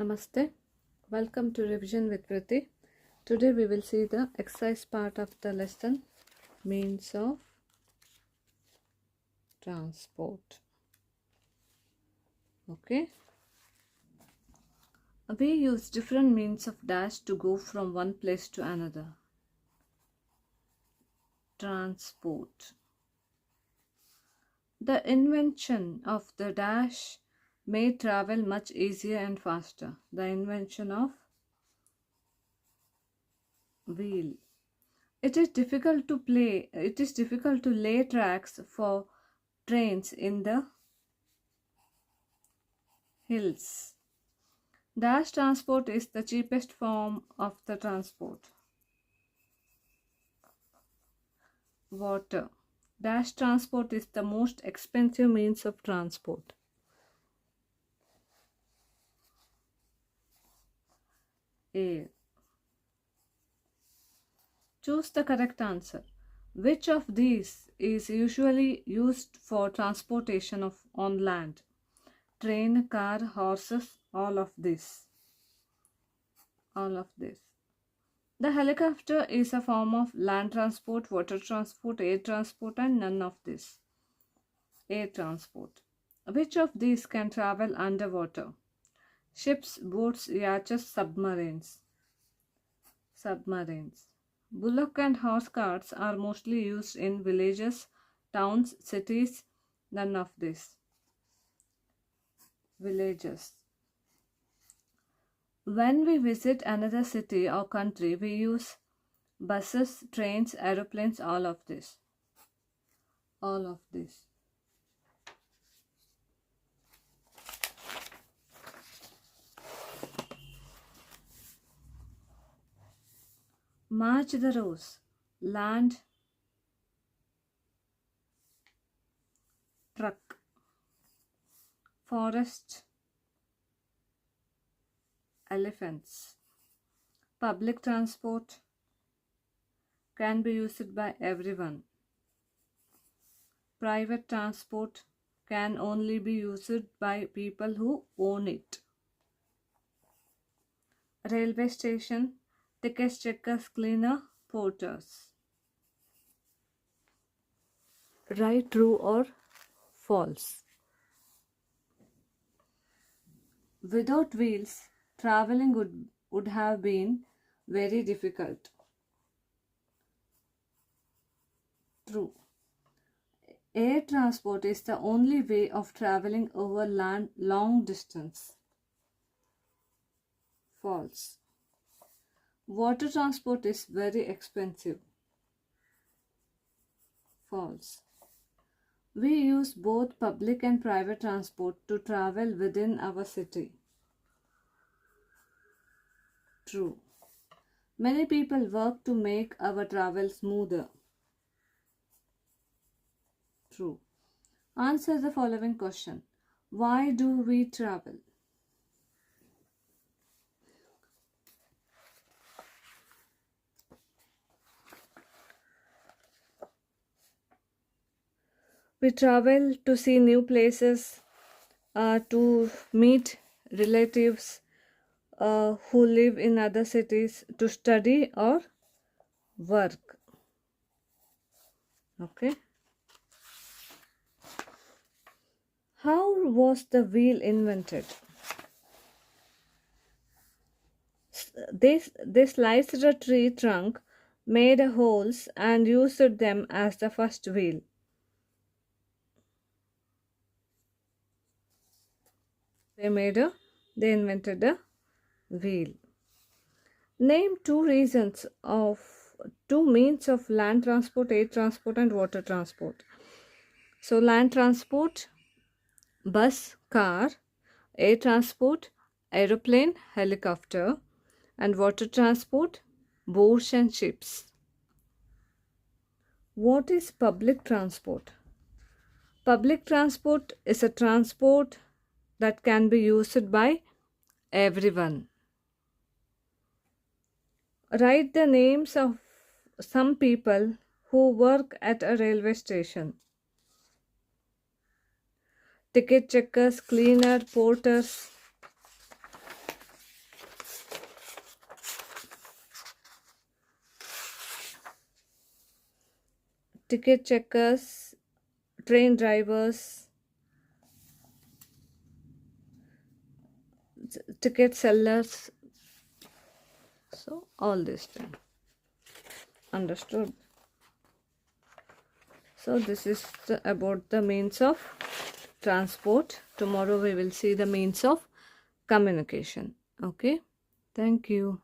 Namaste. Welcome to Revision with Vrithi. Today we will see the exercise part of the lesson, means of transport. Okay. We use different means of dash to go from one place to another. Transport. The invention of the dash made travel much easier and faster. The invention of wheel. It is difficult to lay tracks for trains in the hills. Dash transport is the cheapest form of the transport. Water. Dash transport is the most expensive means of transport. Air. Choose the correct answer. Which of these is usually used for transportation on land? Train, car, horses, all of this. All of this. The helicopter is a form of land transport, water transport, air transport, and none of this. Air transport. Which of these can travel underwater? Ships, boats, yachts, submarines. Submarines. Bullock and horse carts are mostly used in villages, towns, cities. None of this. Villages. When we visit another city or country, we use buses, trains, aeroplanes, all of this. All of this. March the rows. Land, truck. Forest, elephants. Public transport can be used by everyone. Private transport can only be used by people who own it. Railway station, ticket checkers, cleaner, porters. Right, true or false? Without wheels, traveling would have been very difficult. True. Air transport is the only way of traveling over land long distance. False. Water transport is very expensive. False. We use both public and private transport to travel within our city. True. Many people work to make our travel smoother. True. Answer the following question. Why do we travel? We travel to see new places, to meet relatives who live in other cities, to study or work. Okay. How was the wheel invented? They sliced a tree trunk, made holes, and used them as the first wheel. They invented a wheel. Name two means of land transport, air transport, and water transport. So land transport, bus, car. Air transport, aeroplane, helicopter. And water transport, boats and ships. What is public transport? Public transport is a transport that can be used by everyone. Write the names of some people who work at a railway station. Ticket checkers, cleaner, porters. ticket checkers, train drivers, ticket sellers. So all this thing. Understood? So this is about the means of transport. Tomorrow we will see the means of communication. Okay. Thank you.